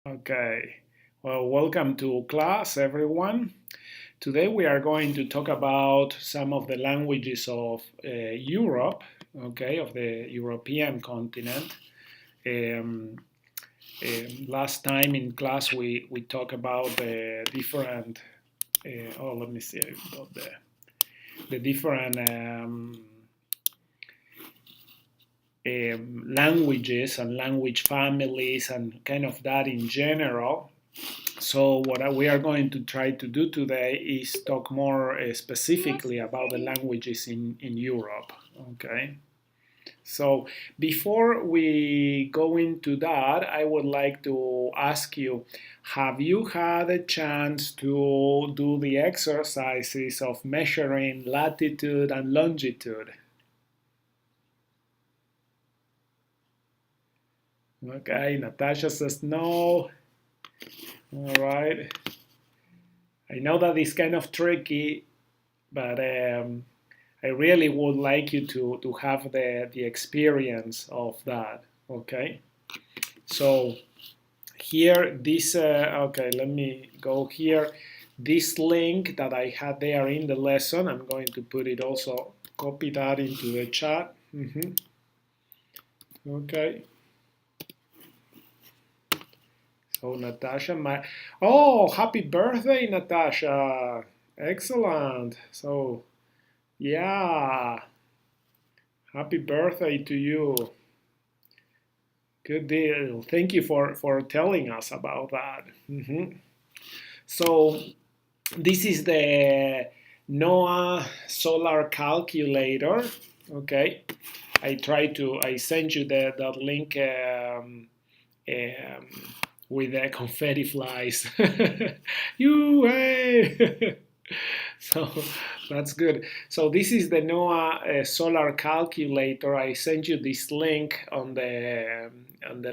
Okay, well, welcome to class, everyone. Today we are going to talk about some of the languages of Europe, okay, of the European continent. Um, Last time in class we talked about the different, let me see, I've got the different languages and language families and kind of that in general. So what we are going to try to do today is talk more specifically about the languages in Europe. Okay. So before we go into that, I would like to ask you, have you had a chance to do the exercises of measuring latitude and longitude? Okay, Natasha says no. All right. I know that it's kind of tricky, but I really would like you to have the experience of that. Okay, so here this okay, let me go here. This link that I had there in the lesson, I'm going to put it also, copy that into the chat. Okay, so Natasha, oh, happy birthday, Natasha! Excellent. So yeah, happy birthday to you. Good deal. Thank you for telling us about that. So this is the NOAA solar calculator. Okay, I sent you that link um, with the confetti flies. You hey! So that's good. So this is the NOAA solar calculator. I sent you this link on the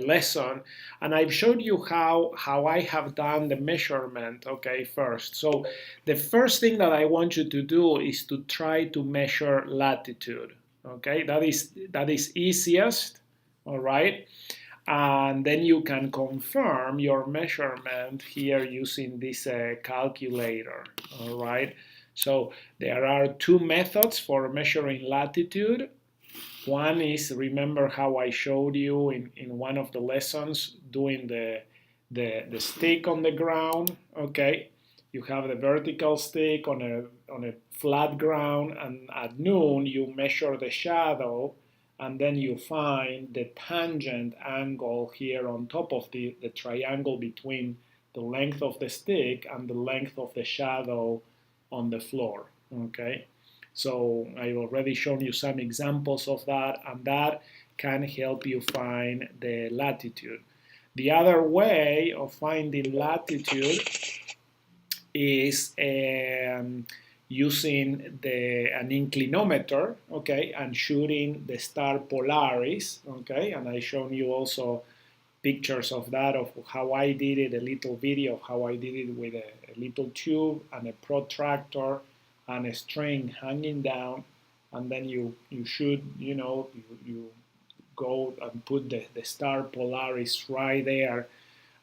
lesson, and I've showed you how I have done the measurement. Okay, first. So the first thing that I want you to do is to try to measure latitude. Okay, that is easiest. All right, and then you can confirm your measurement here using this calculator. All right, so there are two methods for measuring latitude. One is, remember how I showed you in one of the lessons, doing the stick on the ground. Okay, you have the vertical stick on a flat ground, and at noon you measure the shadow, and then you find the tangent angle here on top of the triangle between the length of the stick and the length of the shadow on the floor. Okay, so I've already shown you some examples of that, and that can help you find the latitude. The other way of finding latitude is using an inclinometer, okay, and shooting the star Polaris, okay, and I've shown you also pictures of that, of how I did it, a little video of how I did it with a little tube and a protractor and a string hanging down, and then you should, you go and put the star Polaris right there,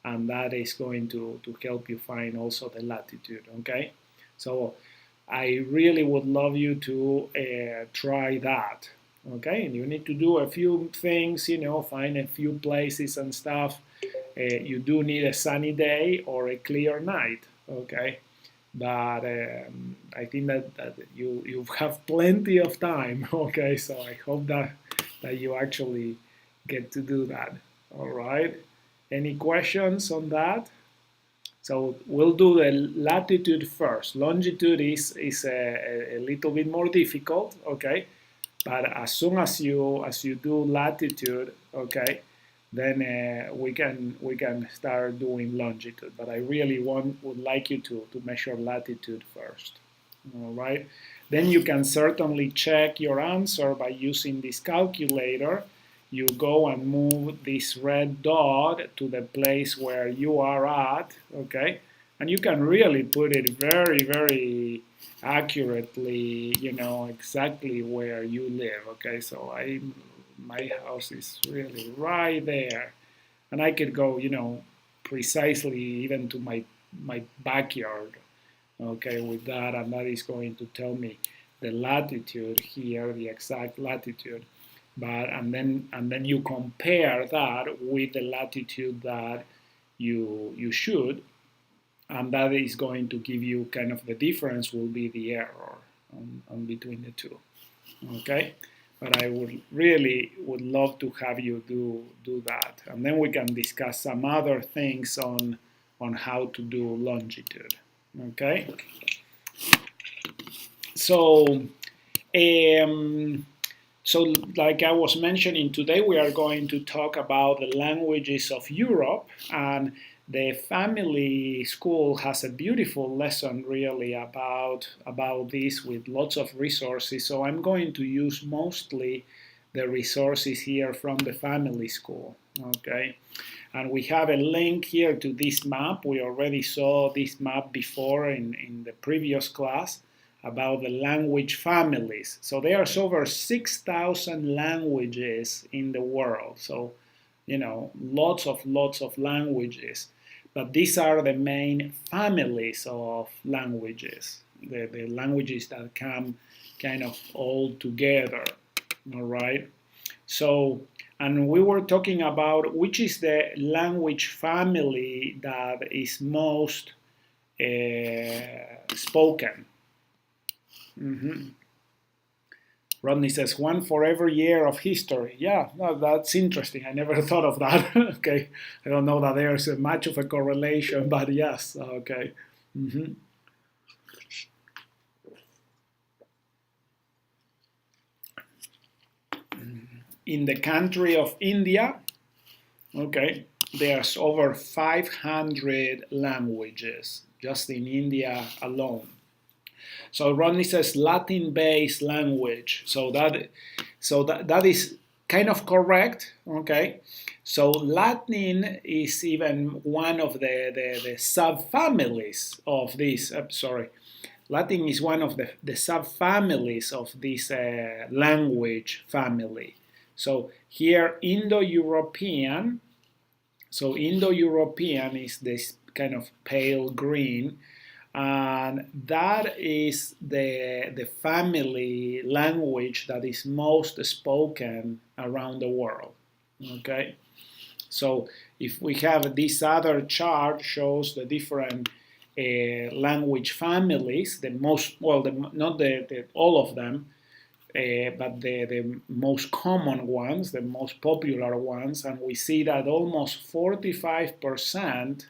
and that is going to help you find also the latitude. Okay, so I really would love you to try that. Okay, and you need to do a few things, find a few places and stuff. You do need a sunny day or a clear night. Okay, but I think that you have plenty of time. Okay, so I hope that you actually get to do that. All right. Any questions on that? So we'll do the latitude first. Longitude is a little bit more difficult, okay? But as soon as you do latitude, okay, then we can start doing longitude. But I really would like you to measure latitude first. All right. Then you can certainly check your answer by using this calculator. You go and move this red dot to the place where you are at, okay? And you can really put it very, very accurately, exactly where you live, okay? So my house is really right there. And I could go, precisely even to my backyard, okay, with that, and that is going to tell me the latitude here, the exact latitude. But and then you compare that with the latitude that you should, and that is going to give you kind of the difference will be the error on between the two. Okay, but I would love to have you do that, and then we can discuss some other things on how to do longitude. Okay, so so like I was mentioning, today we are going to talk about the languages of Europe, and the family school has a beautiful lesson really about this with lots of resources. So I'm going to use mostly the resources here from the family school. Okay, and we have a link here to this map. We already saw this map before in the previous class about the language families. So there's over 6,000 languages in the world. So, you know, lots of languages. But these are the main families of languages, the languages that come kind of all together, all right? So, and we were talking about which is the language family that is most spoken. Rodney says, one for every year of history. Yeah, no, that's interesting. I never thought of that. Okay, I don't know that there's much of a correlation, but yes, okay. In the country of India, okay, there's over 500 languages just in India alone. So Rodney says Latin-based language. So that is kind of correct. Okay. So Latin is even one of the subfamilies of this. Latin is one of the subfamilies of this language family. So here Indo-European. So Indo-European is this kind of pale green. And that is the family language that is most spoken around the world. Okay, so if we have this other chart shows the different language families, the most not all of them, but the most common ones, the most popular ones, and we see that almost 45%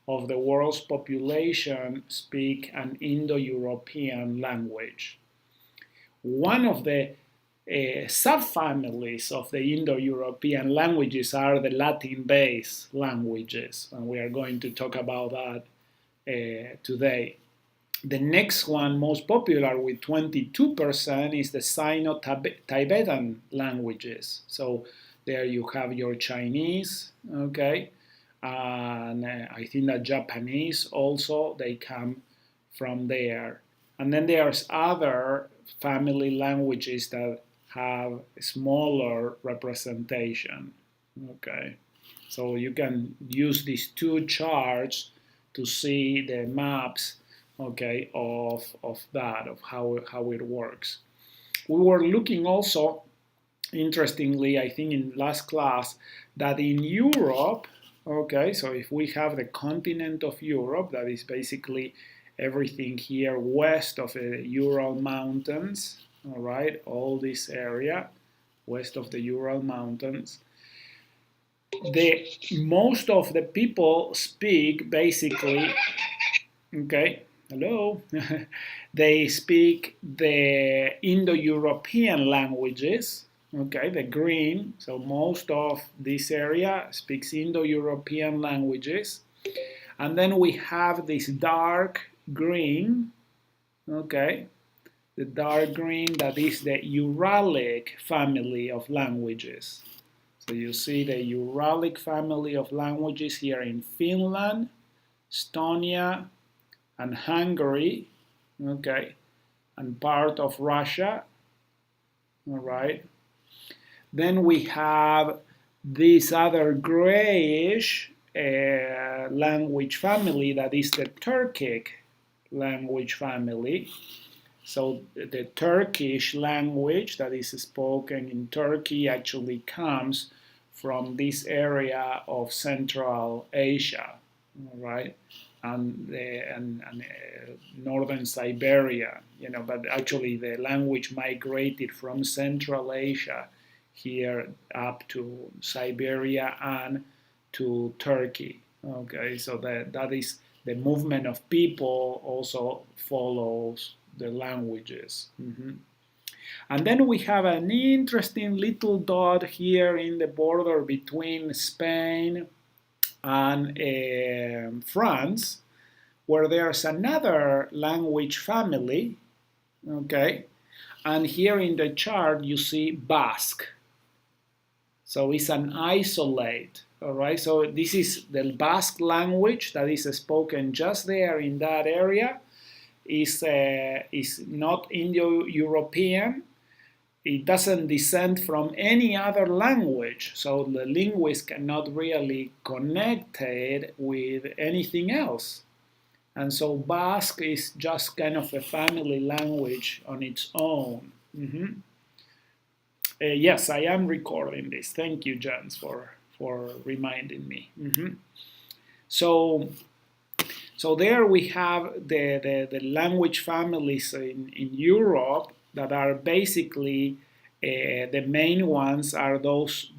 of the world's population speak an Indo-European language. One of the subfamilies of the Indo-European languages are the Latin-based languages, and we are going to talk about that today. The next one, most popular with 22%, is the Sino-Tibetan languages. So there you have your Chinese, okay? And I think that Japanese also, they come from there. And then there's other family languages that have smaller representation. Okay, so you can use these two charts to see the maps, okay, of that, of how it works. We were looking also, interestingly, I think in last class, that in Europe, okay, so if we have the continent of Europe, that is basically everything here west of the Ural Mountains, all right, all this area west of the Ural Mountains, most of the people speak basically, okay, hello, they speak the Indo-European languages. Okay, the green, so most of this area speaks Indo-European languages. And then we have this dark green, okay, the dark green that is the Uralic family of languages. So you see the Uralic family of languages here in Finland, Estonia, and Hungary, okay, and part of Russia, all right. Then we have this other grayish language family, that is the Turkic language family. So the Turkish language that is spoken in Turkey actually comes from this area of Central Asia, right? And northern Siberia, but actually the language migrated from Central Asia here up to Siberia and to Turkey. Okay, so that is the movement of people also follows the languages. And then we have an interesting little dot here in the border between Spain and France, where there's another language family, okay? And here in the chart you see Basque. So it's an isolate, all right? So this is the Basque language that is spoken just there in that area. Is not Indo-European. It doesn't descend from any other language, so the linguist cannot really connect it with anything else. And so Basque is just kind of a family language on its own. Yes, I am recording this. Thank you, Jens, for reminding me. So there we have the language families in Europe that are basically the main ones are those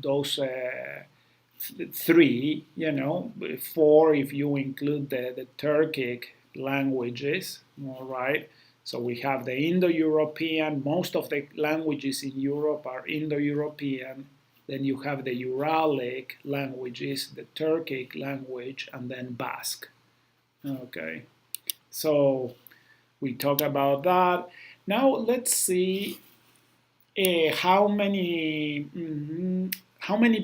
three, four if you include the Turkic languages, all right? So we have the Indo-European, most of the languages in Europe are Indo-European. Then you have the Uralic languages, the Turkic language, and then Basque. Okay, so we talk about that. Now let's see how many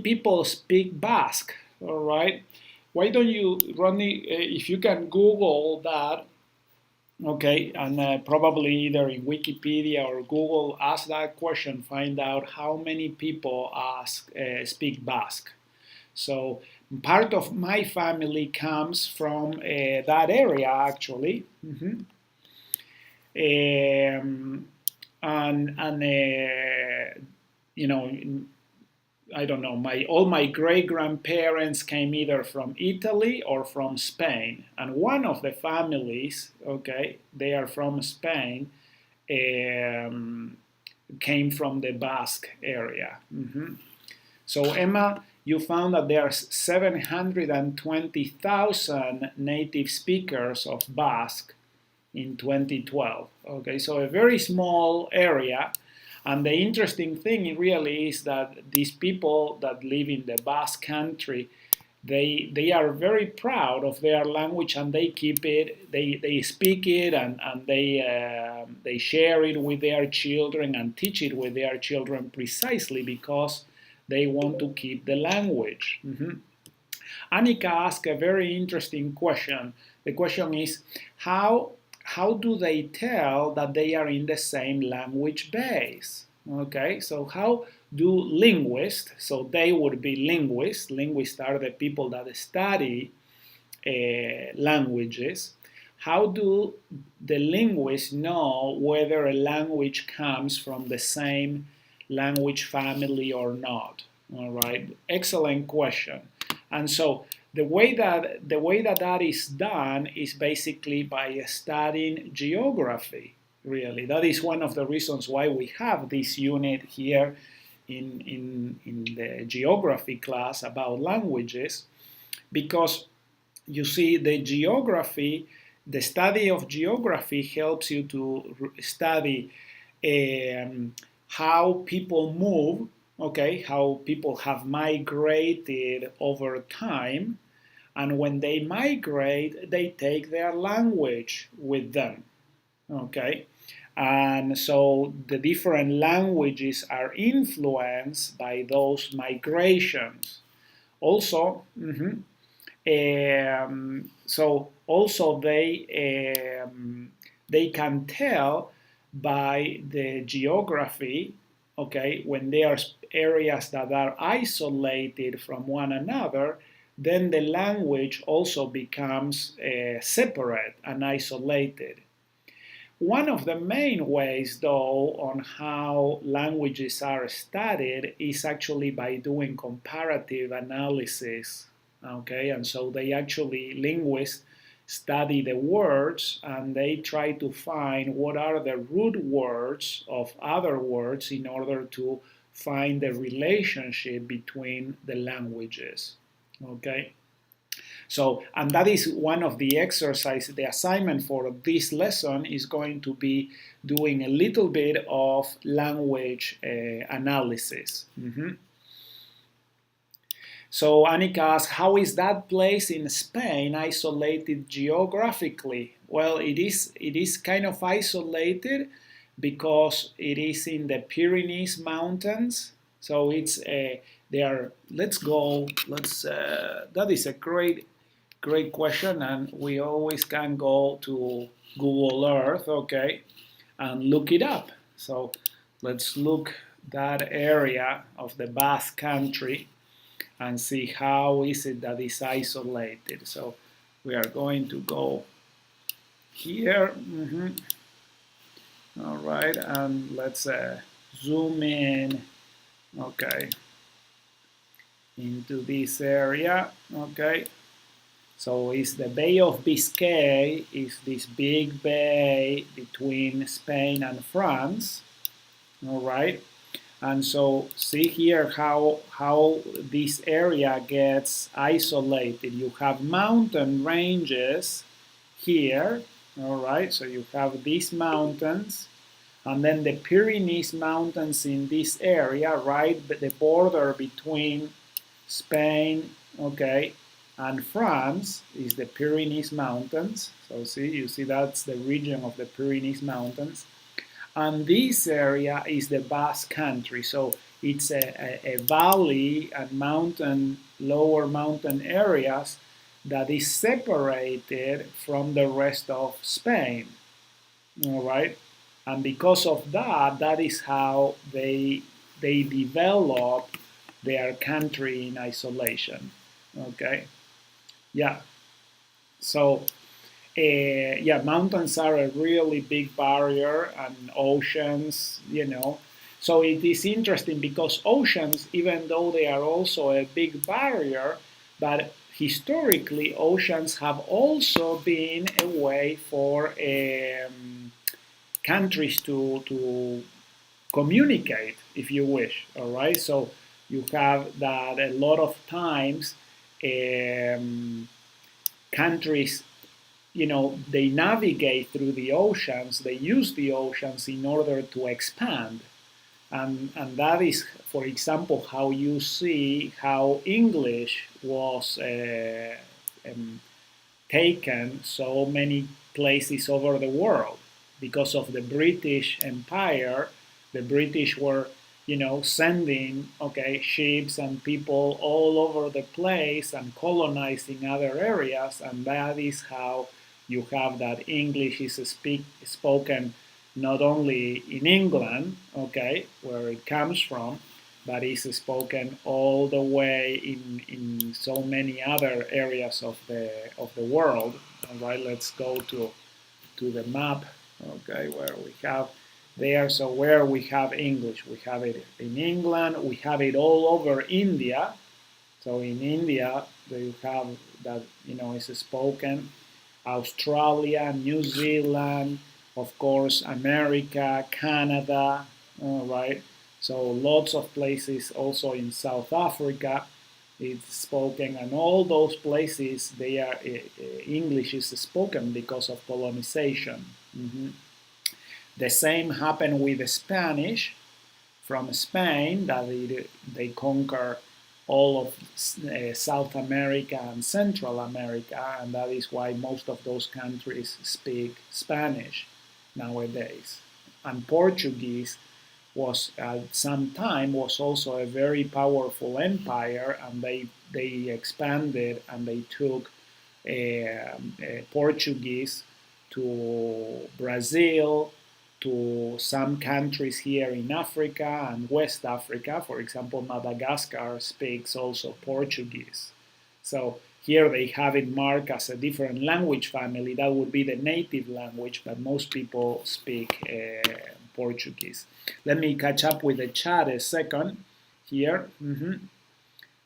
people speak Basque. All right, why don't you, Ronnie, if you can Google that, okay, and probably either in Wikipedia or Google, ask that question, find out how many people speak Basque. So part of my family comes from that area, actually. I don't know, all my great-grandparents came either from Italy or from Spain. And one of the families, okay, they are from Spain, came from the Basque area. So Emma, you found that there are 720,000 native speakers of Basque in 2012. Okay, so a very small area. And the interesting thing really is that these people that live in the Basque country, they are very proud of their language and they keep it, they speak it and they share it with their children and teach it with their children precisely because they want to keep the language. Annika asked a very interesting question. The question is, how do they tell that they are in the same language base? Okay, so how do linguists, so they would be linguists are the people that study languages, how do the linguists know whether a language comes from the same language family or not? All right, excellent question. And so the way that is done is basically by studying geography, really. That is one of the reasons why we have this unit here in the geography class about languages, because you see the study of geography helps you to study how people move, okay, how people have migrated over time, and when they migrate, they take their language with them, okay? And so the different languages are influenced by those migrations. Also, so also they can tell by the geography, okay, when there are areas that are isolated from one another, then the language also becomes separate and isolated. One of the main ways, though, on how languages are studied is actually by doing comparative analysis. Okay, and so linguists study the words and they try to find what are the root words of other words in order to find the relationship between the languages. Okay. So, and that is one of the exercises, the assignment for this lesson is going to be doing a little bit of language analysis. So Annika asks, how is that place in Spain isolated geographically? Well, it is kind of isolated because it is in the Pyrenees Mountains. So it's there. That is a great question, and we always can go to Google Earth, okay, and look it up. So let's look that area of the Basque Country and see how is it that is isolated. So we are going to go here. All right, and let's zoom in, okay, into this area, okay. So it's the Bay of Biscay, is this big bay between Spain and France, all right? And so see here how this area gets isolated. You have mountain ranges here, all right? So you have these mountains, and then the Pyrenees Mountains in this area, right? The border between Spain, okay, and France is the Pyrenees Mountains. So you see that's the region of the Pyrenees Mountains. And this area is the Basque Country. So it's a valley and lower mountain areas that is separated from the rest of Spain. All right. And because of that, that is how they develop their country in isolation. Okay. Yeah. So, yeah, mountains are a really big barrier, and oceans, So it is interesting because oceans, even though they are also a big barrier, but historically oceans have also been a way for countries to communicate, if you wish. All right. So you have that a lot of times. Countries, they navigate through the oceans, they use the oceans in order to expand. And that is, for example, how you see how English was taken so many places over the world. Because of the British Empire, the British were sending, ships and people all over the place and colonizing other areas, and that is how you have that English is spoken not only in England, where it comes from, but is spoken all the way in so many other areas of the world. All right, let's go to the map, where we have there. So where we have English, we have it in England, we have it all over India. So in India, you have that, is spoken. Australia, New Zealand, of course, America, Canada, all right. So lots of places also in South Africa, it's spoken, and all those places, they are English is spoken because of colonization. The same happened with the Spanish from Spain, that they conquer all of South America and Central America, and that is why most of those countries speak Spanish nowadays. And Portuguese was at some time was also a very powerful empire, and they expanded and they took Portuguese to Brazil, to some countries here in Africa and West Africa. For example, Madagascar speaks also Portuguese. So here they have it marked as a different language family. That would be the native language, but most people speak Portuguese. Let me catch up with the chat a second here.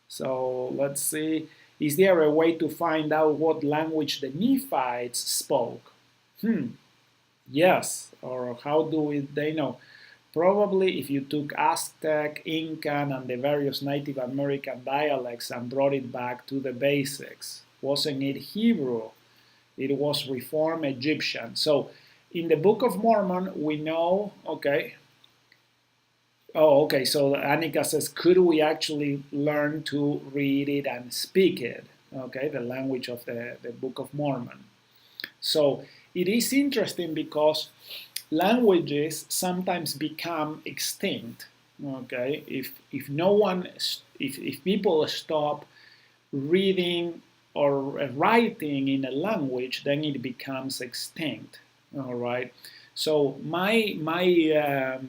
So let's see. Is there a way to find out what language the Nephites spoke? Yes. Or how they know? Probably if you took Aztec, Incan, and the various Native American dialects and brought it back to the basics. Wasn't it Hebrew? It was Reformed Egyptian. So in the Book of Mormon, we know, okay. Oh, okay, so Annika says, could we actually learn to read it and speak it? Okay, the language of the Book of Mormon. So it is interesting because languages sometimes become extinct. Okay, if no one, if people stop reading or writing in a language, then it becomes extinct. All right. So my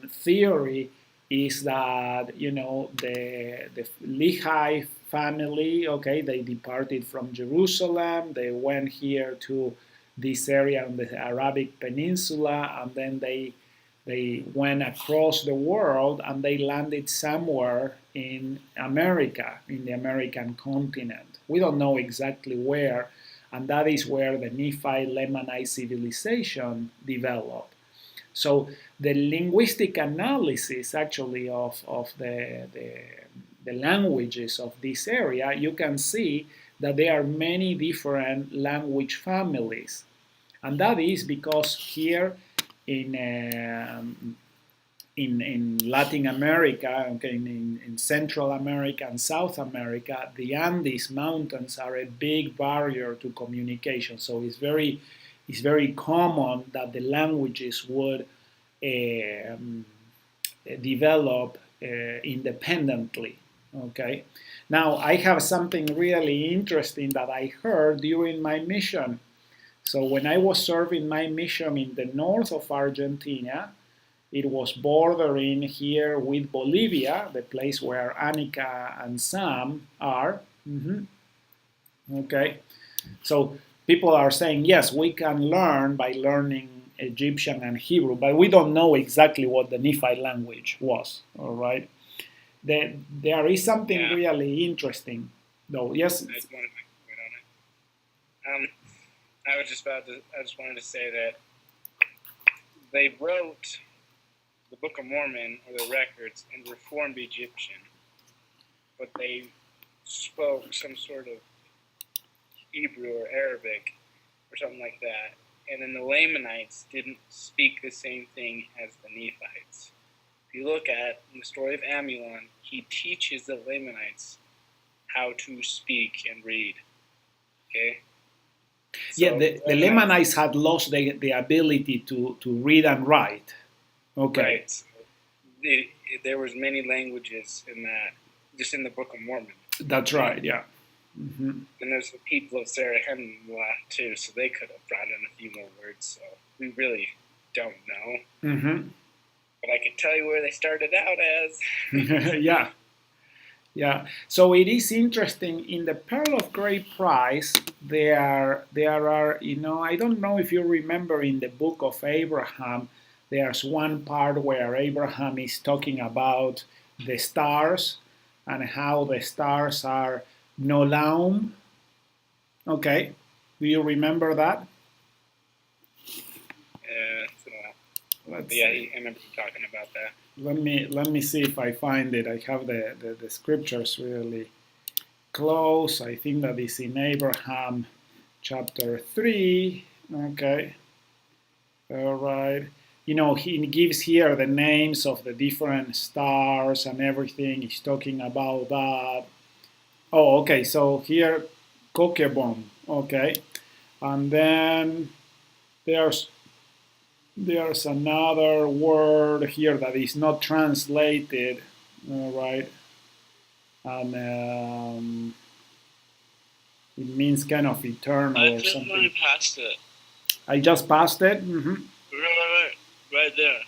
theory is that the Lehi family, okay, they departed from Jerusalem, they went here to this area on the Arabic Peninsula, and then they went across the world and they landed somewhere in America, in the American continent. We don't know exactly where, and that is where the Nephi-Lemanite civilization developed. So the linguistic analysis actually of the languages of this area, you can see that there are many different language families. And that is because here in Latin America, okay, in Central America and South America, the Andes Mountains are a big barrier to communication. So it's very common that the languages would develop independently. Okay. Now I have something really interesting that I heard during my mission. So when I was serving my mission in the north of Argentina, it was bordering here with Bolivia, the place where Annika and Sam are. Okay. So people are saying, yes, we can learn by learning Egyptian and Hebrew, but we don't know exactly what the Nephite language was. All right. There is something really interesting, though. Yes. I just wanted to comment on it. I just wanted to say that they wrote the Book of Mormon or the records in Reformed Egyptian, but they spoke some sort of Hebrew or Arabic or something like that. And then the Lamanites didn't speak the same thing as the Nephites. If you look at the story of Amulon, he teaches the Lamanites how to speak and read. Okay? So the Lamanites had lost the ability to read and write. Okay. Right. There was many languages in that, just in the Book of Mormon. That's right, yeah. And there's the people of Zarahemla too, so they could have brought in a few more words. So we really don't know. But I can tell you where they started out as. Yeah. So it is interesting. In the Pearl of Great Price, there are I don't know if you remember in the book of Abraham, there's one part where Abraham is talking about the stars and how the stars are Nolam. Okay, do you remember that? I remember you talking about that. Let me see if I find it. I have the scriptures really close. I think that is in Abraham chapter 3. Okay. All right. He gives here the names of the different stars and everything. He's talking about that. Oh, okay. So here, Kokebon. Okay. And then there's another word here that is not translated, all right, and it means kind of eternal or something. I just passed it. I just passed it? Right there.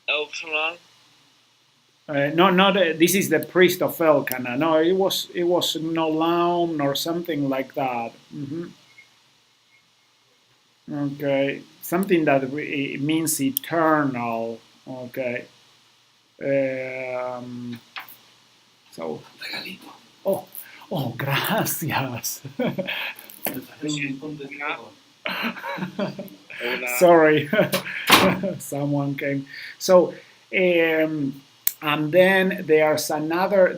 Elpsilon. No, not this is the priest of Elkanah. No, it was Nolam or something like that. Okay, something that it means eternal. Okay, um, so oh oh gracias. Sorry, someone came. So, and then there's another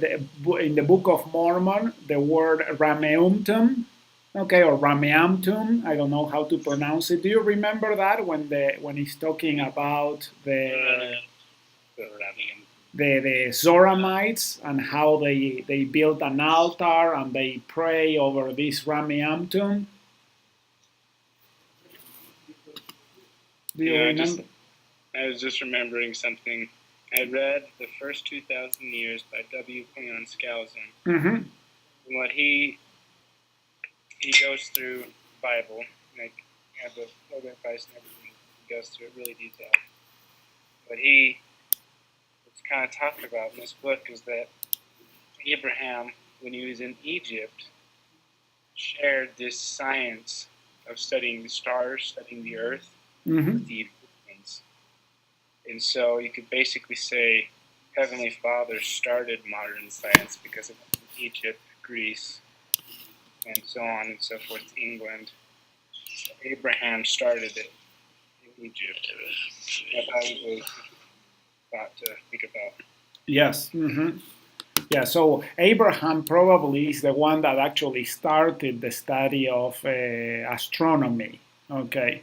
in the Book of Mormon, the word Rameumtum, okay, or Rameamtum. I don't know how to pronounce it. Do you remember that when he's talking about the Zoramites and how they built an altar and they pray over this Rameamtum? Do you remember? I was just remembering something. I read The First 2,000 Years by W. Cleon Skousen. Mm-hmm. And what he goes through the Bible, like have the other advice and everything. He goes through it really detailed. But what's kind of talked about in this book is that Abraham, when he was in Egypt, shared this science of studying the stars, studying the earth, with the Egyptians. And so you could basically say Heavenly Father started modern science because of Egypt, Greece, and so on and so forth, England. Abraham started it in Egypt. That's how it was thought to think about. Yes. Mm-hmm. Yeah, so Abraham probably is the one that actually started the study of astronomy, okay?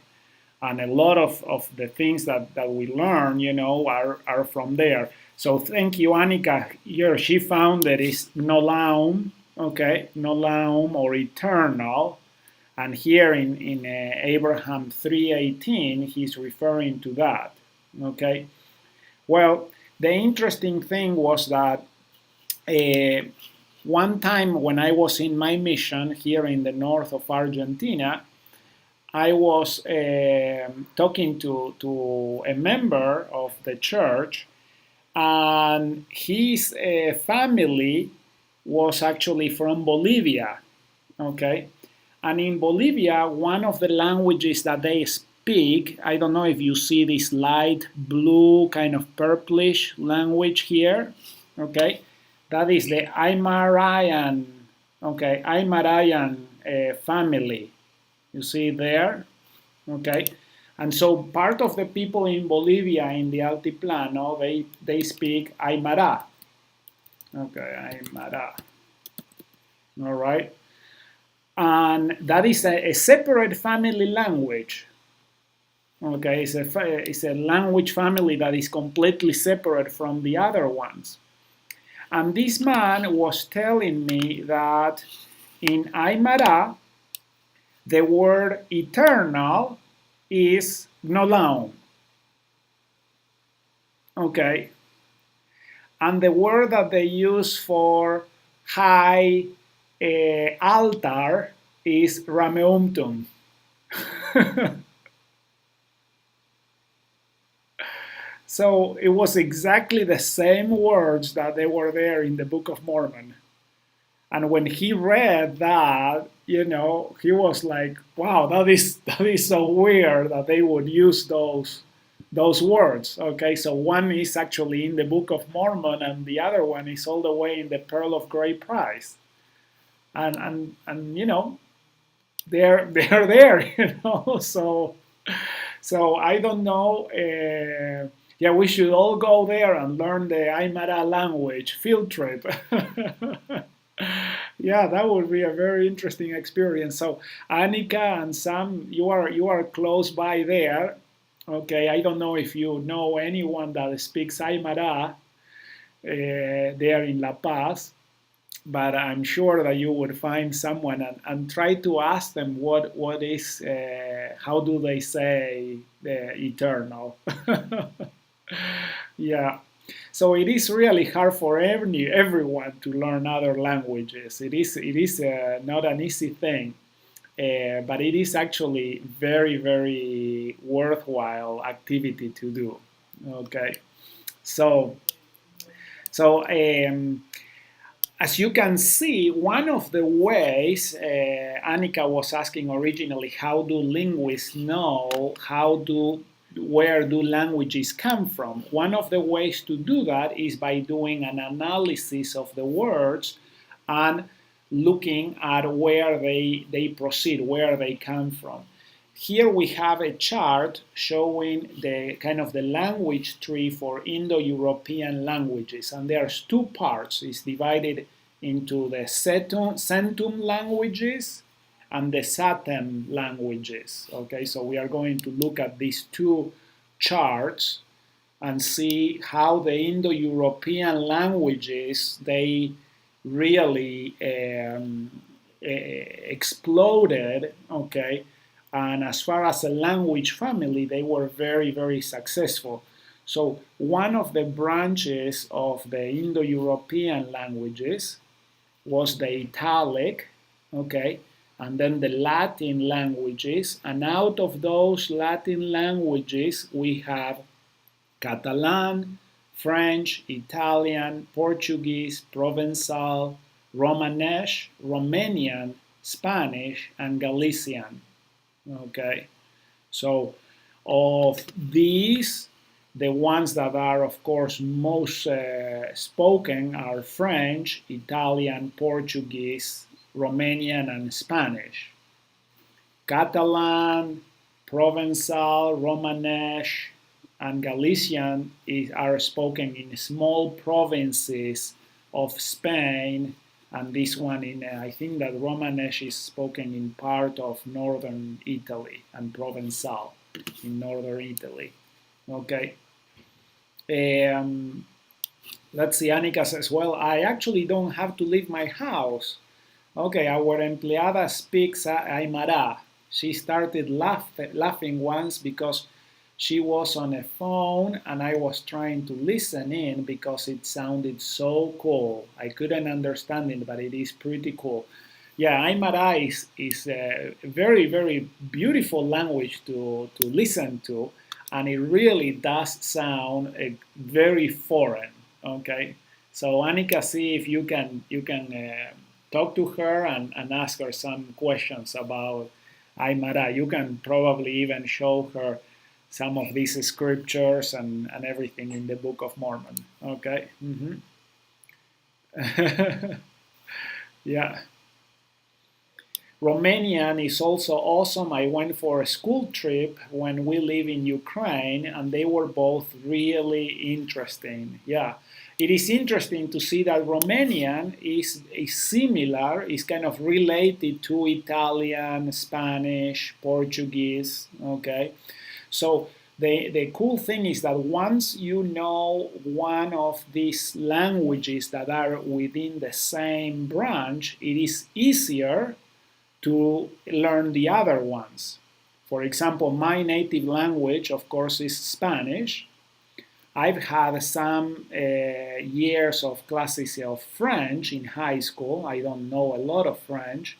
And a lot of the things that we learn, are from there. So thank you, Annika. Here she found that it's Nolaum, okay? Nolaum or eternal. And here in Abraham 3:18, he's referring to that, okay? Well, the interesting thing was that one time when I was in my mission here in the north of Argentina, I was talking to a member of the church, and his family was actually from Bolivia, okay? And in Bolivia, one of the languages that they speak, I don't know if you see this light blue kind of purplish language here, okay? That is the Aymarayan, okay, Aymarayan family. You see there, okay? And so part of the people in Bolivia in the Altiplano, they speak Aymara, okay, Aymara, all right? And that is a separate family language, okay? It's a language family that is completely separate from the other ones. And this man was telling me that in Aymara, the word eternal is Nolaum. Okay. And the word that they use for high altar is Rameumtum. So it was exactly the same words that they were there in the Book of Mormon. And when he read that, he was like, wow, that is so weird that they would use those words. Okay, so one is actually in the Book of Mormon and the other one is all the way in the Pearl of Great Price. And they're there, So I don't know. Yeah, we should all go there and learn the Aymara language, field trip. Yeah, that would be a very interesting experience. So Annika and Sam, you are close by there. Okay, I don't know if you know anyone that speaks Aymara there in La Paz, but I'm sure that you would find someone and try to ask them what is how do they say the eternal. Yeah. So it is really hard for everyone to learn other languages. It is not an easy thing, but it is actually very, very worthwhile activity to do. Okay, so So as you can see, one of the ways Annika was asking originally, how do linguists know where do languages come from? One of the ways to do that is by doing an analysis of the words and looking at where they proceed, where they come from. Here we have a chart showing the kind of the language tree for Indo-European languages, and there's two parts. It's divided into the Centum languages and the Satem languages. Okay, so we are going to look at these two charts and see how the Indo-European languages they really exploded. Okay, and as far as a language family, they were very, very successful. So one of the branches of the Indo-European languages was the Italic, okay, and then the Latin languages. And out of those Latin languages, we have Catalan, French, Italian, Portuguese, Provençal, Romanesque, Romanian, Spanish, and Galician. Okay, so of these, the ones that are, of course, most spoken are French, Italian, Portuguese, Romanian, and Spanish. Catalan, Provençal, Romanesque, and Galician are spoken in small provinces of Spain, and this one I think that Romanesque is spoken in part of northern Italy, and Provençal in northern Italy. Okay. Let's see, Annika says, well, I actually don't have to leave my house. Okay, our empleada speaks Aymara. She started laughing once because she was on a phone and I was trying to listen in because it sounded so cool. I couldn't understand it, but it is pretty cool. Yeah, Aymara is a very, very beautiful language to listen to, and it really does sound very foreign. Okay, so Annika, see if you can talk to her and ask her some questions about Aymara. You can probably even show her some of these scriptures and everything in the Book of Mormon. Okay. Mm-hmm. Yeah. Romanian is also awesome. I went for a school trip when we live in Ukraine, and they were both really interesting. Yeah, it is interesting to see that Romanian is similar, is kind of related to Italian, Spanish, Portuguese. Okay, so the cool thing is that once you know one of these languages that are within the same branch, it is easier to learn the other ones. For example, my native language, of course, is Spanish. I've had some years of classes of French in high school. I don't know a lot of French.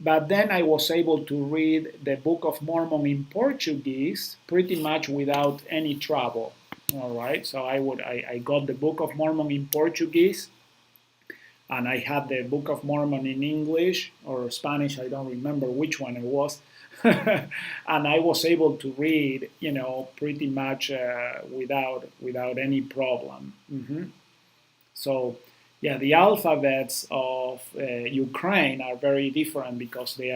But then I was able to read the Book of Mormon in Portuguese pretty much without any trouble. All right, so I got the Book of Mormon in Portuguese, and I had the Book of Mormon in English or Spanish, I don't remember which one it was, and I was able to read, pretty much without any problem. Mm-hmm. So, yeah, the alphabets of Ukraine are very different because they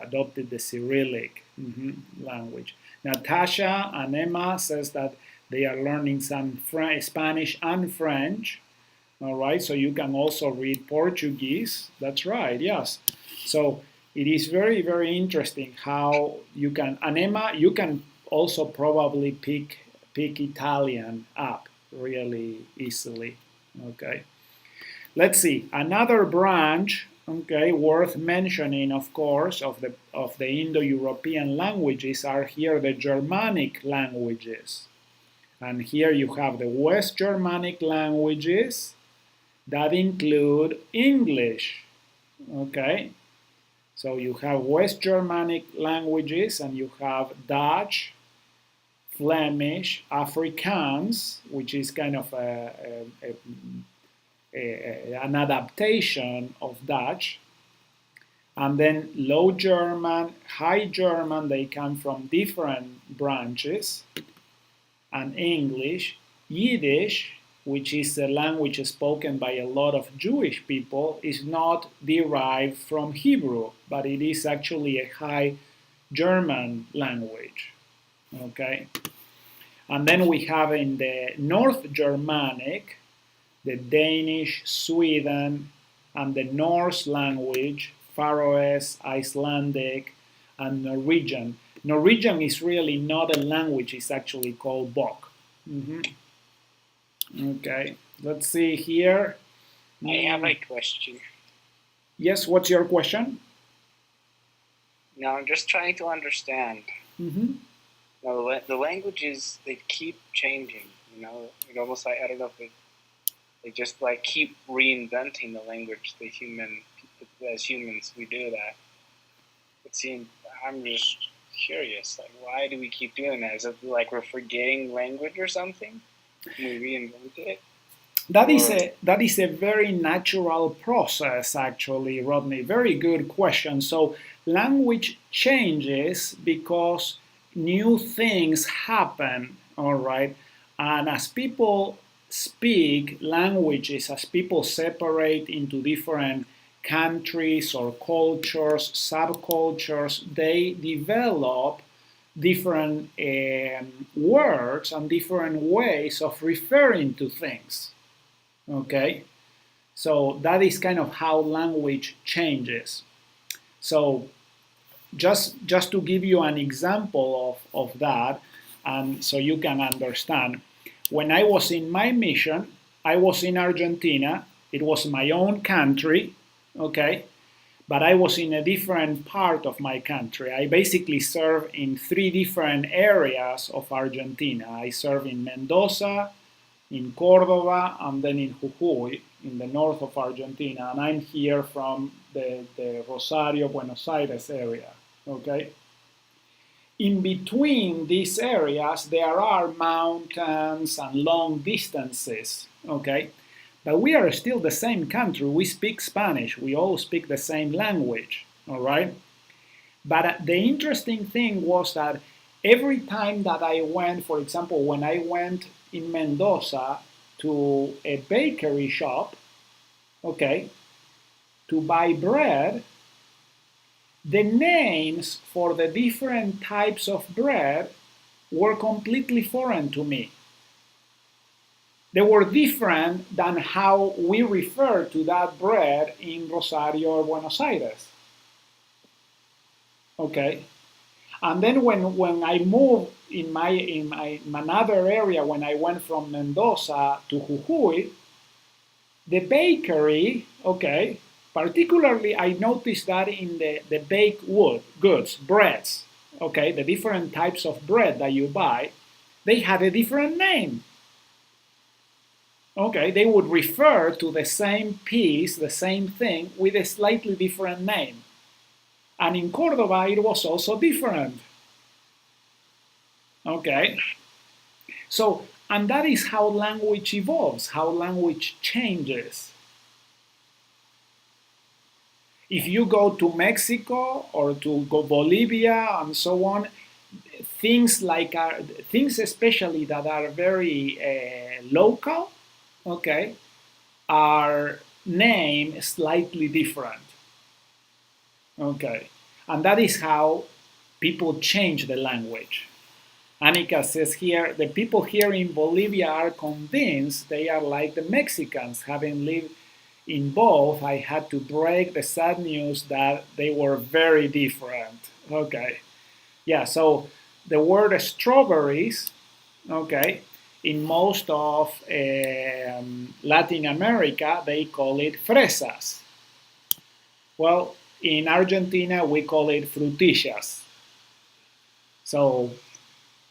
adopted the Cyrillic language. Natasha and Emma says that they are learning some Spanish and French. All right, so you can also read Portuguese. That's right, yes. So it is very, very interesting how you can, and Emma, you can also probably pick Italian up really easily. Okay, let's see, another branch, okay, worth mentioning, of course, of the Indo-European languages are here the Germanic languages. And here you have the West Germanic languages that include English. Okay, so you have West Germanic languages and you have Dutch, Flemish, Afrikaans, which is kind of an adaptation of Dutch, and then Low German, High German, they come from different branches, and English, Yiddish, which is a language spoken by a lot of Jewish people, is not derived from Hebrew, but it is actually a High German language. Okay? And then we have in the North Germanic, the Danish, Sweden, and the Norse language, Faroese, Icelandic, and Norwegian. Norwegian is really not a language, it's actually called Bok. Okay, let's see here. I have a question. Yes, what's your question? No, I'm just trying to understand. Now, the languages, they keep changing, you know? It almost like, I don't know if they just like keep reinventing the language. As humans, we do that. It seems, I'm just curious, like, why do we keep doing that? Is it like we're forgetting language or something? Can we reinvent it? That is a very natural process, actually, Rodney. Very good question. So language changes because new things happen, all right? And as people speak languages, as people separate into different countries or cultures, subcultures, they develop different words and different ways of referring to things. Okay? So that is kind of how language changes. So just to give you an example of that, and so you can understand, when I was in my mission, I was in Argentina. It was my own country, okay? But I was in a different part of my country. I basically served in 3 different areas of Argentina. I served in Mendoza, in Córdoba, and then in Jujuy, in the north of Argentina. And I'm here from the Rosario, Buenos Aires area, okay? In between these areas, there are mountains and long distances, okay? But we are still the same country. We speak Spanish. We all speak the same language, all right? But the interesting thing was that every time that I went, for example, when I went in Mendoza to a bakery shop, okay, to buy bread, the names for the different types of bread were completely foreign to me. They were different than how we refer to that bread in Rosario or Buenos Aires. Okay? And then when I moved in another area, when I went from Mendoza to Jujuy, the bakery, okay, particularly I noticed that in the baked goods, breads, okay, the different types of bread that you buy, they had a different name. Okay, they would refer to the same piece, the same thing, with a slightly different name. And in Cordoba, it was also different. Okay? So, and that is how language evolves, how language changes. If you go to Mexico or to Bolivia and so on, things especially that are very local, okay, are named slightly different. Okay, and that is how people change the language. Annika says here, the people here in Bolivia are convinced they are like the Mexicans. Having lived in both, I had to break the sad news that they were very different. Okay, yeah, so the word strawberries, okay, in most of Latin America, they call it fresas. Well, in Argentina, we call it frutillas. So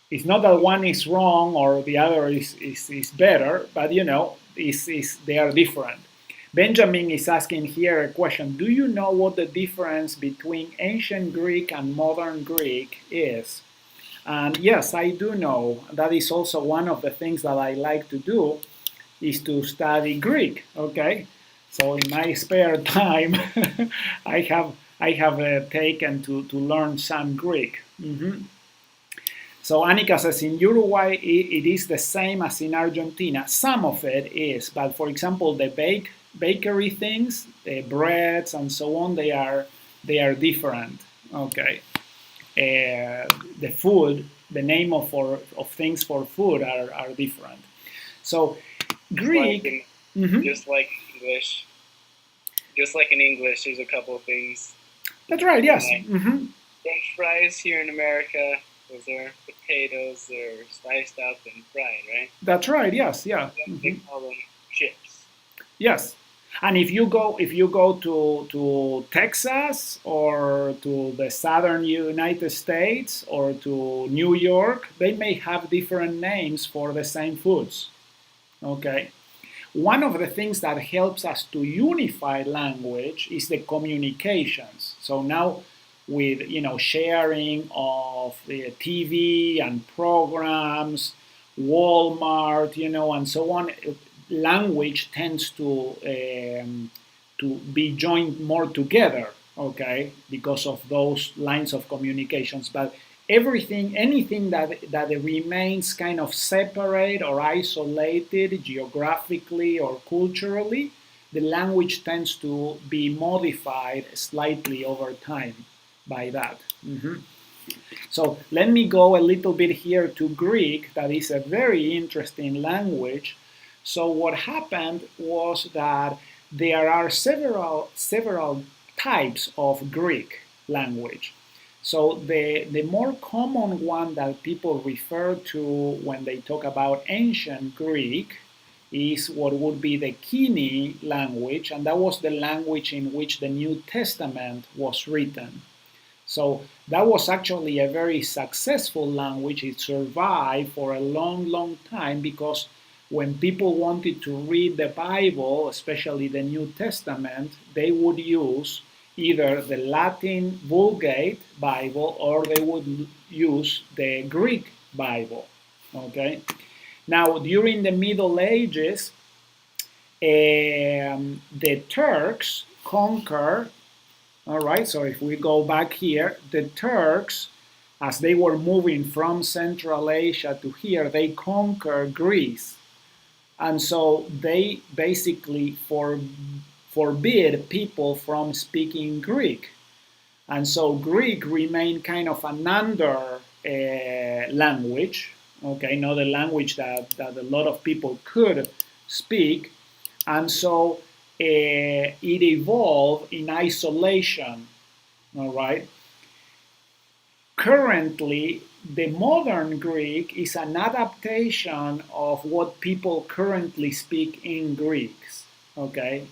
it's not that one is wrong or the other is better, but you know, they are different. Benjamin is asking here a question. Do you know what the difference between ancient Greek and modern Greek is? And yes, I do know that is also one of the things that I like to do is to study Greek. Okay, so in my spare time, I have taken to learn some Greek. So Annika says in Uruguay it is the same as in Argentina. Some of it is, but for example the bakery things, the breads and so on, they are different. Okay, the food, the name of things for food are different. So Greek, just like English, just like in English, there's a couple of things. That's right. Yes. French fries here in America, those are potatoes. They're sliced up and fried, right? That's right. Yes. Yeah. They call them chips. Yes. And if you go to Texas or to the southern United States or to New York, they may have different names for the same foods. Okay. One of the things that helps us to unify language is the communications. So now with sharing of the TV and programs, Walmart, and so on, language tends to be joined more together, okay, because of those lines of communications. But anything that remains kind of separate or isolated geographically or culturally, the language tends to be modified slightly over time by that. So let me go a little bit here to Greek. That is a very interesting language. So what happened was that there are several types of Greek language. So the more common one that people refer to when they talk about ancient Greek is what would be the Kini language, and that was the language in which the New Testament was written. So that was actually a very successful language. It survived for a long time because when people wanted to read the Bible, especially the New Testament, they would use either the Latin Vulgate Bible or they would use the Greek Bible. Okay. Now, during the Middle Ages, the Turks conquered. All right, so if we go back here, the Turks, as they were moving from Central Asia to here, they conquered Greece. And so they basically forbid people from speaking Greek. And so Greek remained kind of an under language, okay, not a language that a lot of people could speak. And so it evolved in isolation, all right? Currently, the modern Greek is an adaptation of what people currently speak in Greeks, okay?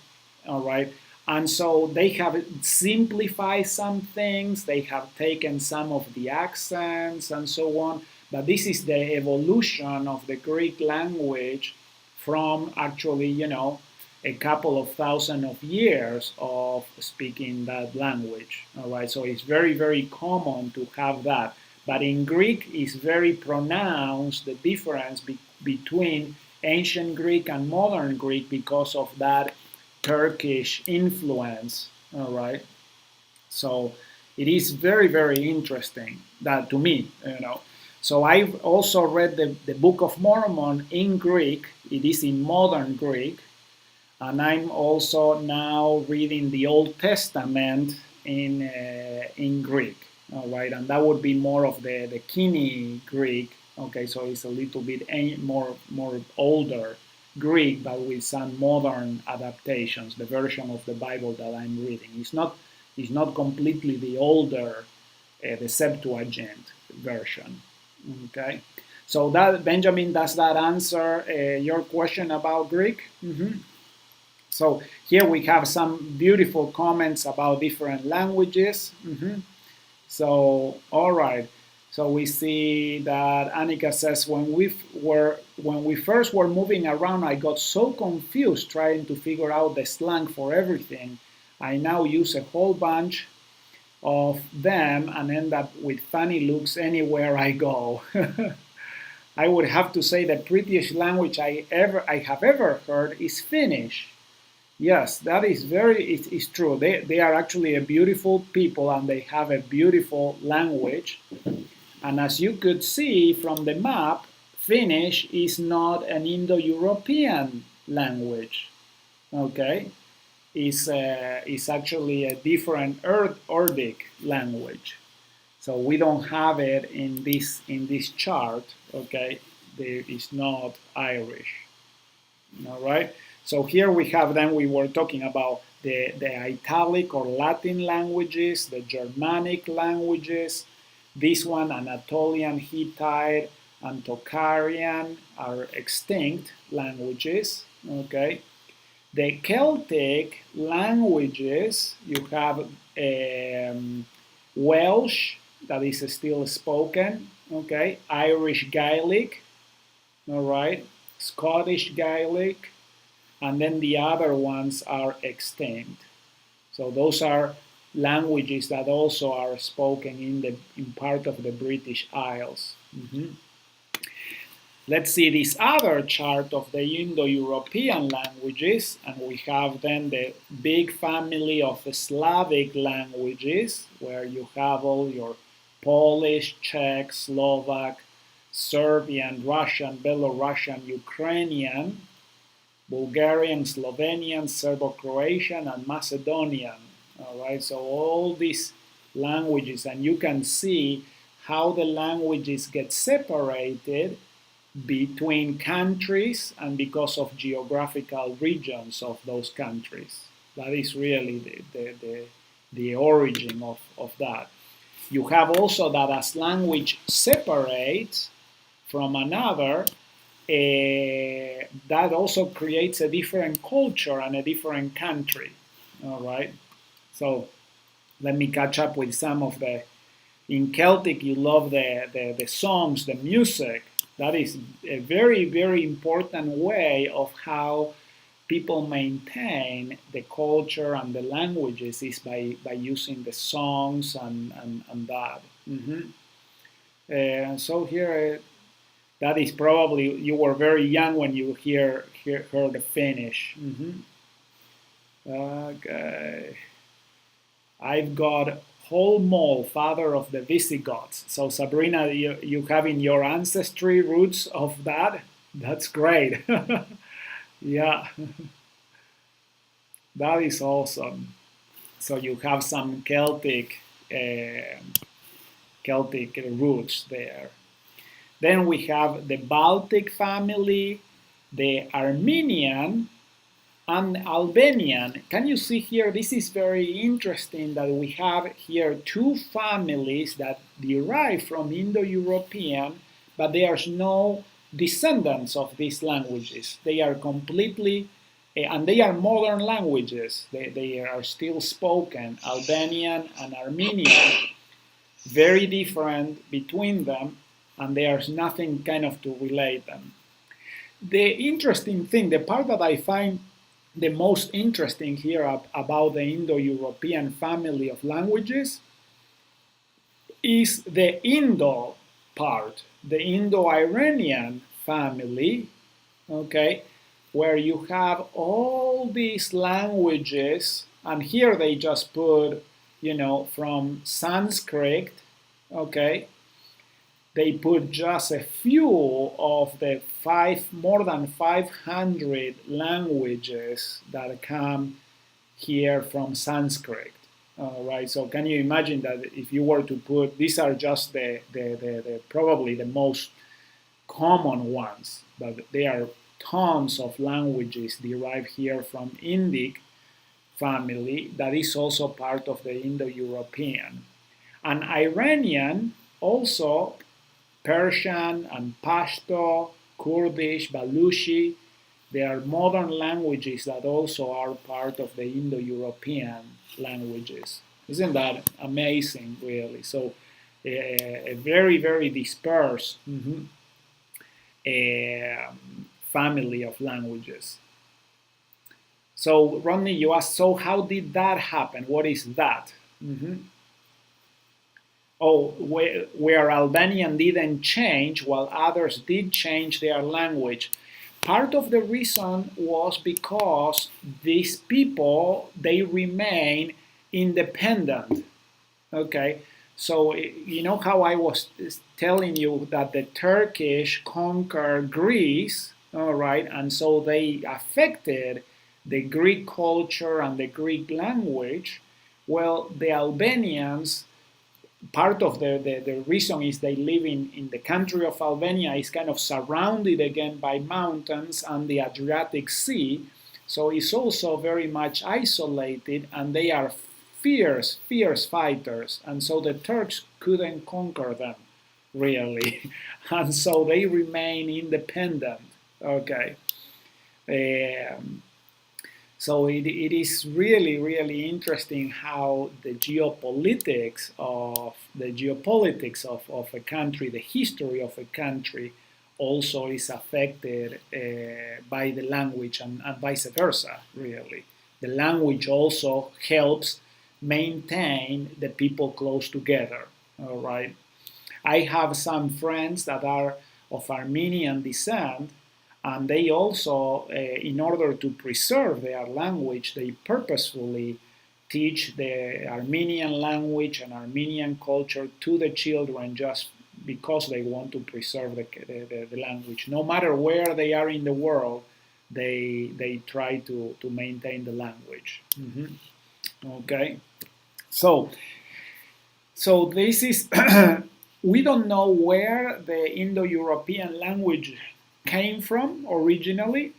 All right? And so they have simplified some things, they have taken some of the accents and so on, but this is the evolution of the Greek language from actually, a couple of thousand of years of speaking that language. All right, so it's very common to have that. But in Greek, it's very pronounced the difference between ancient Greek and modern Greek because of that Turkish influence. All right, so it is very interesting that to me, So I've also read the Book of Mormon in Greek. It is in modern Greek. And I'm also now reading the Old Testament in Greek, all right, and that would be more of the Kini Greek, okay, so it's a little bit more older Greek, but with some modern adaptations. The version of the Bible that I'm reading is not completely the older, the Septuagint version, okay. So that, Benjamin, does that answer your question about Greek? So here we have some beautiful comments about different languages. So, all right. So we see that Annika says, when we first were moving around, I got so confused trying to figure out the slang for everything. I now use a whole bunch of them and end up with funny looks anywhere I go. I would have to say the prettiest language I have ever heard is Finnish. Yes, that is it's true. They are actually a beautiful people and they have a beautiful language. And as you could see from the map, Finnish is not an Indo-European language. Okay, is actually a different Urdic language. So we don't have it in this chart. Okay, there is not Irish. All right. So here we have then we were talking about the Italic or Latin languages, the Germanic languages. This one, Anatolian, Hittite, and Tocharian are extinct languages. Okay. The Celtic languages, you have Welsh, that is still spoken, okay, Irish Gaelic, all right, Scottish Gaelic, and then the other ones are extinct. So those are languages that also are spoken in part of the British Isles. Let's see this other chart of the Indo-European languages, and we have then the big family of Slavic languages, where you have all your Polish, Czech, Slovak, Serbian, Russian, Belarusian, Ukrainian, Bulgarian, Slovenian, Serbo-Croatian, and Macedonian. All right, so all these languages, and you can see how the languages get separated between countries and because of geographical regions of those countries. That is really the origin of that. You have also that as language separates from another, that also creates a different culture and a different country. All right. So let me catch up with some of the. In Celtic, you love the songs, the music. That is a very, very important way of how people maintain the culture and the languages is by using the songs and that. So here, that is probably, you were very young when you heard the Finnish. Okay. I've got Holmol, father of the Visigoths. So Sabrina, you have in your ancestry roots of that? That's great. Yeah, that is awesome. So you have some Celtic roots there. Then we have the Baltic family, the Armenian, and Albanian. Can you see here? This is very interesting that we have here two families that derive from Indo-European, but there's no descendants of these languages. They are completely, and they are modern languages. They are still spoken, Albanian and Armenian, very different between them, and there's nothing kind of to relate them. The interesting thing, the part that I find the most interesting here about the Indo-European family of languages is the Indo part, the Indo-Iranian family, okay, where you have all these languages, and here they just put, from Sanskrit, okay, they put just a few of the more than 500 languages that come here from Sanskrit. All right, so can you imagine that if you were to put, these are just the probably the most common ones, but there are tons of languages derived here from Indic family that is also part of the Indo-European. And Iranian also, Persian and Pashto, Kurdish, Baluchi, they are modern languages that also are part of the Indo-European languages. Isn't that amazing, really? So a very, very dispersed family of languages. So Rodney, you asked, so how did that happen? What is that? where Albanian didn't change while others did change their language. Part of the reason was because these people, they remain independent. Okay, so you know how I was telling you that the Turkish conquered Greece, all right, and so they affected the Greek culture and the Greek language. Well, the Albanians, part of the reason is they live in the country of Albania is kind of surrounded again by mountains and the Adriatic Sea. So it's also very much isolated, and they are fierce fighters. And so the Turks couldn't conquer them, really. And so they remain independent. Okay. So it is really interesting how the geopolitics of a country, the history of a country, also is affected by the language, and vice versa. Really, the language also helps maintain the people close together. All right, I have some friends that are of Armenian descent, and they also, in order to preserve their language, they purposefully teach the Armenian language and Armenian culture to the children just because they want to preserve the language. No matter where they are in the world, they try to maintain the language. Okay, so this is we don't know where the Indo-European language came from originally,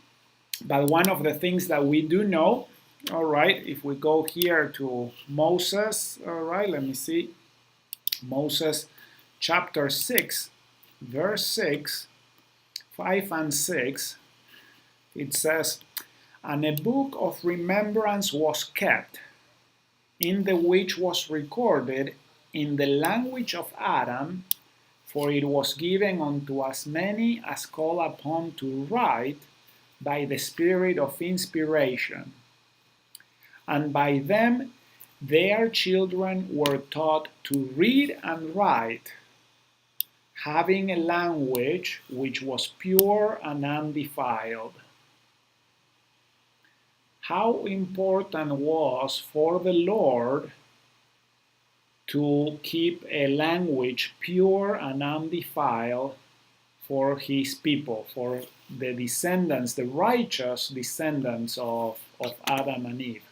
but one of the things that we do know, all right, if we go here to Moses, all right, let me see, Moses chapter 6, verse 6, 5 and 6, it says, "And a book of remembrance was kept, in the which was recorded in the language of Adam, for it was given unto as many as call upon to write by the spirit of inspiration. And by them their children were taught to read and write, having a language which was pure and undefiled." How important was for the Lord to keep a language pure and undefiled for his people, for the descendants, the righteous descendants of Adam and Eve.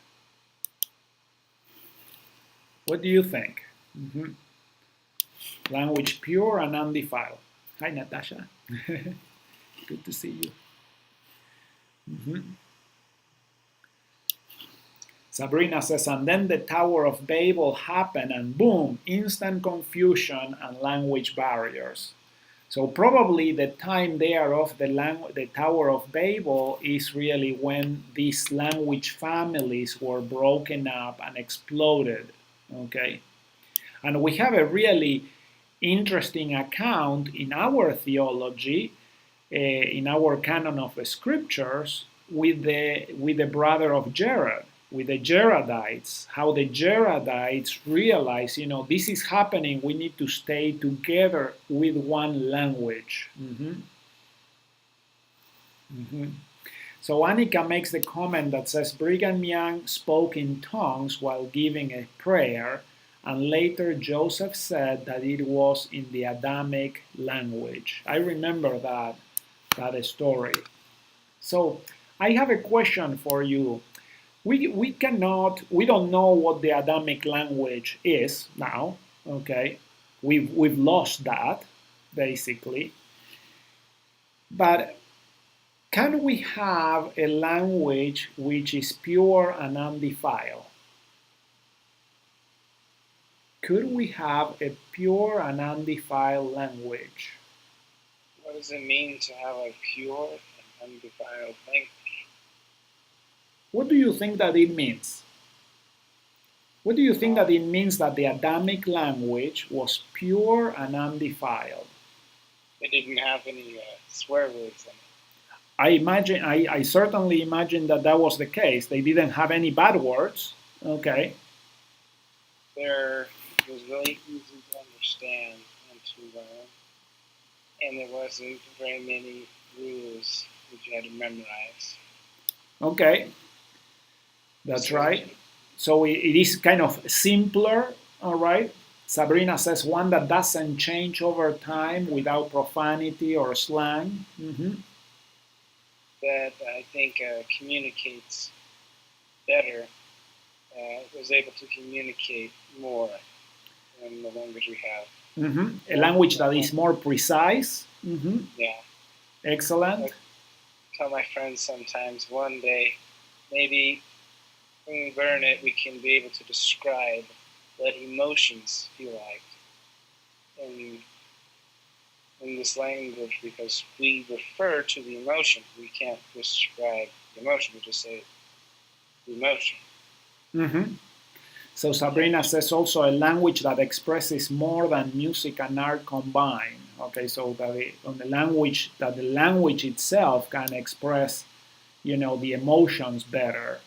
What do you think? Language pure and undefiled. Hi, Natasha. Good to see you. Sabrina says, "And then the Tower of Babel happened, and boom, instant confusion and language barriers." So probably the time there of the Tower of Babel is really when these language families were broken up and exploded. Okay, and we have a really interesting account in our theology, in our canon of the scriptures, with the brother of Jared, with the Jaredites, how the Jaredites realize, this is happening, we need to stay together with one language. So Annika makes the comment that says, Brigham Young spoke in tongues while giving a prayer, and later Joseph said that it was in the Adamic language. I remember that story. So I have a question for you. We don't know what the Adamic language is now, okay? We've lost that, basically. But can we have a language which is pure and undefiled? Could we have a pure and undefiled language? What does it mean to have a pure and undefiled language? What do you think that it means? What do you think that it means that the Adamic language was pure and undefiled? It didn't have any swear words in it. I certainly imagine that was the case. They didn't have any bad words. Okay. It was really easy to understand. understand and to learn. And there wasn't very many rules that you had to memorize. Okay, that's right. So it is kind of simpler, all right? Sabrina says one that doesn't change over time without profanity or slang. That I think communicates better, was able to communicate more than the language we have. A language that is more precise. Yeah. Excellent. I tell my friends sometimes one day, maybe when we learn it, we can be able to describe what emotions feel like in this language, because we refer to the emotion. We can't describe the emotion. We just say the emotion. So Sabrina says also a language that expresses more than music and art combined. Okay, so that the language itself can express, the emotions better.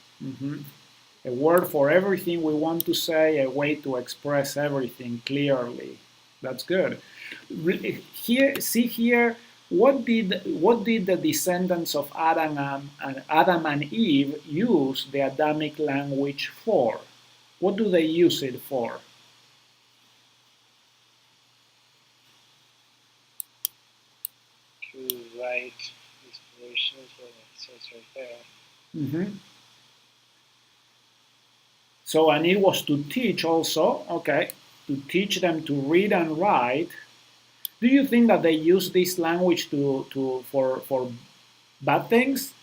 A word for everything we want to say, a way to express everything clearly. That's good. Here, what did the descendants of Adam and Eve use the Adamic language for? What do they use it for? To write inspirations, well, it says right there. So, and it was to teach also, okay, to teach them to read and write. Do you think that they use this language for bad things?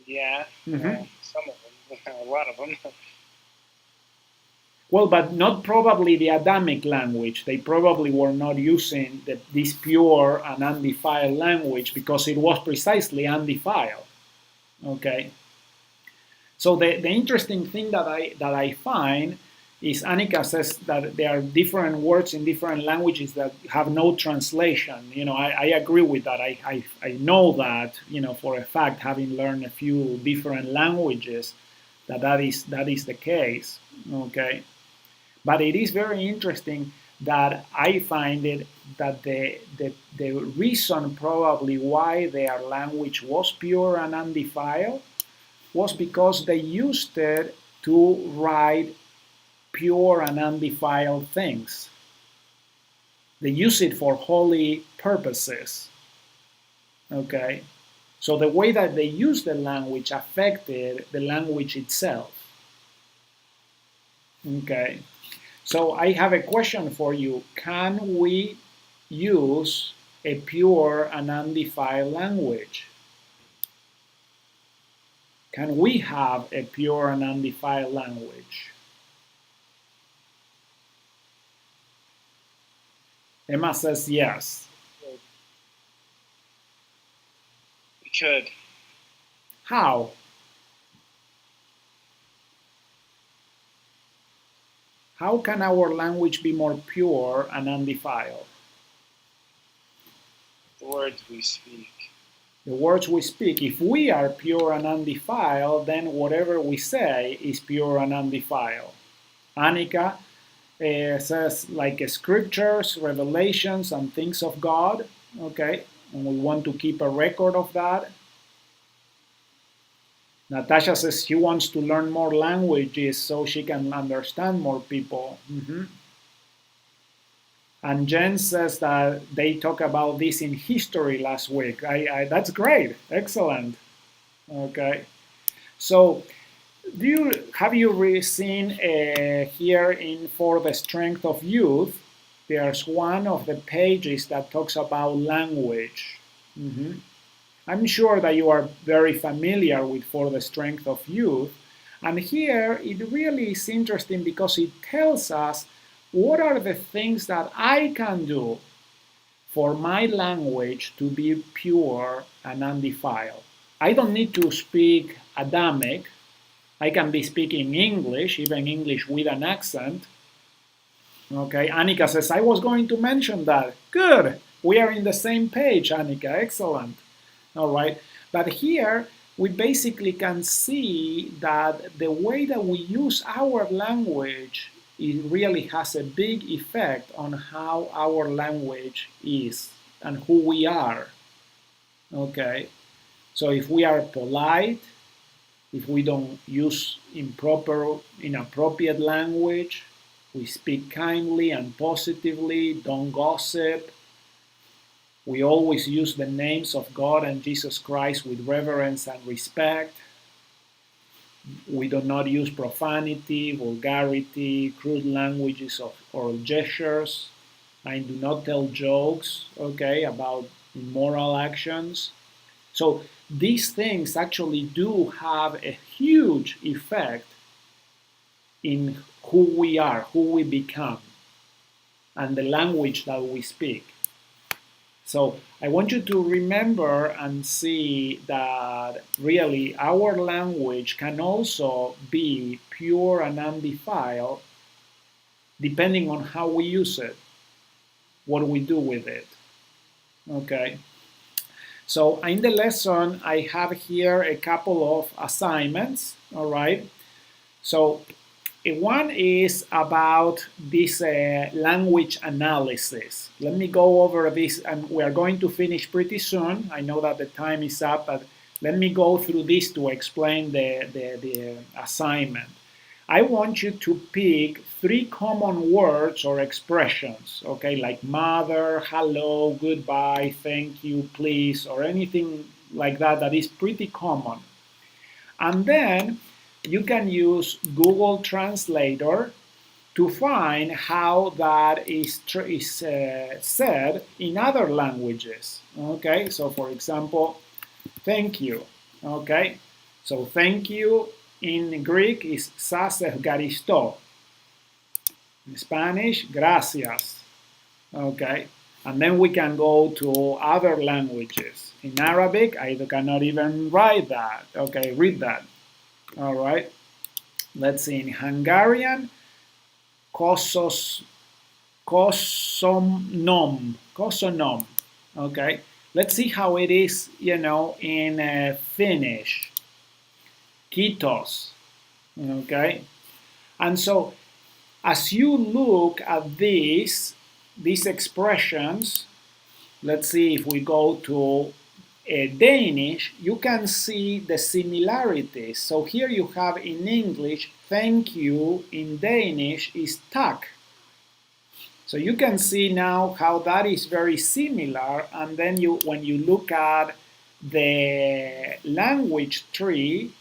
Yeah, some of them, a lot of them. Well, but not probably the Adamic language. They probably were not using this pure and undefiled language because it was precisely undefiled. Okay. So the interesting thing that I find is Annika says that there are different words in different languages that have no translation. I agree with that. I know that, for a fact, having learned a few different languages, that is the case. Okay. But it is very interesting that I find it that the reason probably why their language was pure and undefiled was because they used it to write pure and undefiled things. They use it for holy purposes. Okay? So the way that they used the language affected the language itself. Okay? So I have a question for you. Can we use a pure and undefiled language? Can we have a pure and undefiled language? Emma says yes. We could. How? How can our language be more pure and undefiled? The words we speak. The words we speak. If we are pure and undefiled, then whatever we say is pure and undefiled. Annika says like scriptures, revelations, and things of God. Okay, and we want to keep a record of that. Natasha says she wants to learn more languages so she can understand more people. And Jen says that they talk about this in history last week. That's great, excellent. Okay, so have you seen here in For the Strength of Youth? There's one of the pages that talks about language. I'm sure that you are very familiar with For the Strength of Youth. And here it really is interesting because it tells us what are the things that I can do for my language to be pure and undefiled. I don't need to speak Adamic. I can be speaking English, even English with an accent. Okay, Annika says, I was going to mention that. Good. We are in the same page, Annika. Excellent. All right. But here we basically can see that the way that we use our language it really has a big effect on how our language is and who we are. Okay, so if we are polite, if we don't use inappropriate language, we speak kindly and positively, don't gossip, we always use the names of God and Jesus Christ with reverence and respect, we do not use profanity, vulgarity, crude languages or gestures. I do not tell jokes, okay, about immoral actions. So these things actually do have a huge effect in who we are, who we become, and the language that we speak. So I want you to remember and see that really our language can also be pure and undefiled depending on how we use it, what we do with it. Okay. So in the lesson, I have here a couple of assignments. All right. So one is about this language analysis. Let me go over this, and we are going to finish pretty soon. I know that the time is up, but let me go through this to explain the assignment. I want you to pick 3 common words or expressions, okay, like mother, hello, goodbye, thank you, please, or anything like that that is pretty common. And then you can use Google Translator to find how that is said in other languages. Okay, so for example, thank you. Okay, so thank you in Greek is σας ευχαριστώ. In Spanish, gracias. Okay, and then we can go to other languages. In Arabic, I cannot even write that. Okay, read that. All right. Let's see. In Hungarian, kosonom. Okay. Let's see how it is, in Finnish. Kitos. Okay. And so, as you look at these expressions, let's see if we go to Danish, you can see the similarities. So here you have in English, thank you in Danish is tak. So you can see now how that is very similar, and then when you look at the language tree,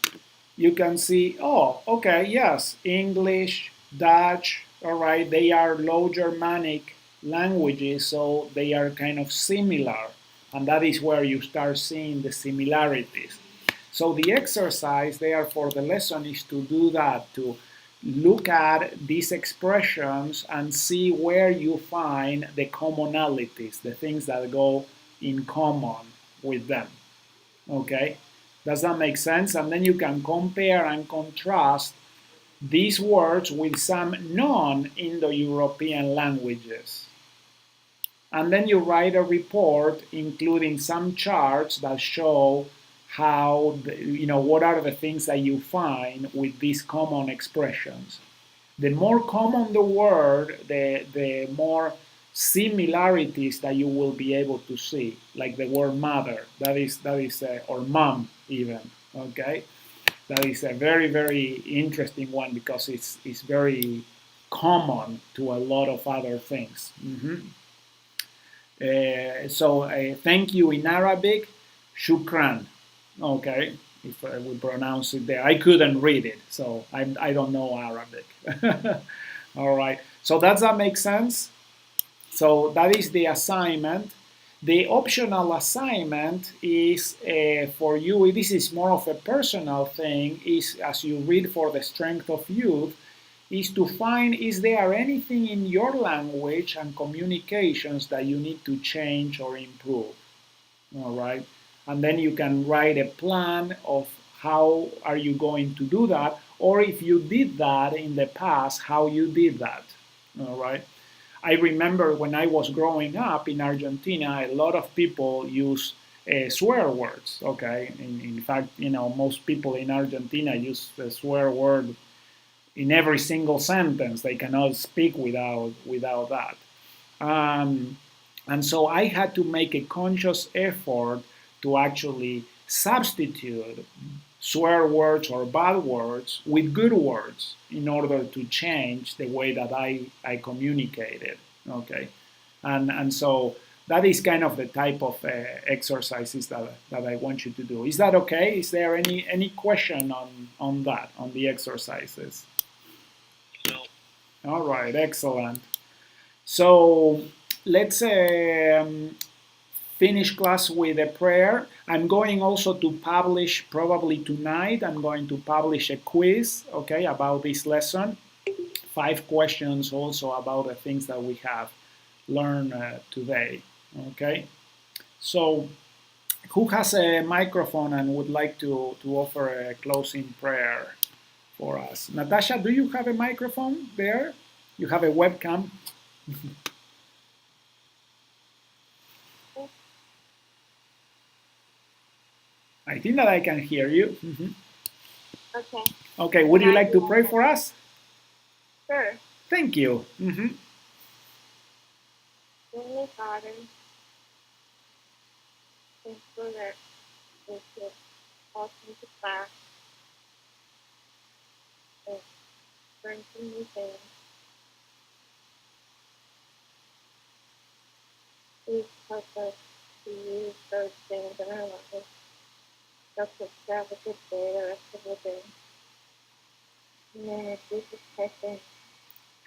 you can see, oh, okay, yes, English, Dutch, all right, they are Low Germanic languages, so they are kind of similar. And that is where you start seeing the similarities. So the exercise there for the lesson is to do that, to look at these expressions and see where you find the commonalities, the things that go in common with them. Okay? Does that make sense? And then you can compare and contrast these words with some non-Indo-European languages. And then you write a report including some charts that show how, what are the things that you find with these common expressions. The more common the word, the more similarities that you will be able to see, like the word mother, that is, or mom even, okay? That is a very, very interesting one because it's very common to a lot of other things. So thank you in Arabic, shukran. Okay, if I would pronounce it there. I couldn't read it, so I don't know Arabic. All right, so does that make sense? So that is the assignment. The optional assignment is for you, this is more of a personal thing, is as you read for the strength of youth, is to find, is there anything in your language and communications that you need to change or improve? All right. And then you can write a plan of how are you going to do that, or if you did that in the past, how you did that. All right. I remember when I was growing up in Argentina, a lot of people use swear words. Okay. In fact, most people in Argentina use the swear word in every single sentence. They cannot speak without that. And so I had to make a conscious effort to actually substitute swear words or bad words with good words in order to change the way that I communicated. Okay, and so that is kind of the type of exercises that I want you to do. Is that okay? Is there any question on that, on the exercises? No. All right, excellent. So let's finish class with a prayer. I'm going also to publish, probably tonight, I'm going to publish a quiz, okay, about this lesson. 5 questions also about the things that we have learned today, okay? So who has a microphone and would like to offer a closing prayer for us? Natasha, do you have a microphone there? You have a webcam? I think that I can hear you. Okay. Okay, would you like to pray for us? Sure. Thank you. Heavenly Father, thanks for that we could all come to class and learn some new things. Please help us to use those things in our lives. Help us to have a good day the rest of the day. Amen. In Jesus Christ's name.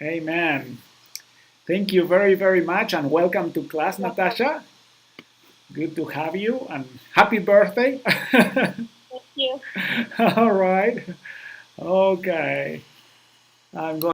Amen. Thank you very, very much and welcome to class, Natasha. Good to have you and happy birthday. Thank you. All right. Okay. I'm going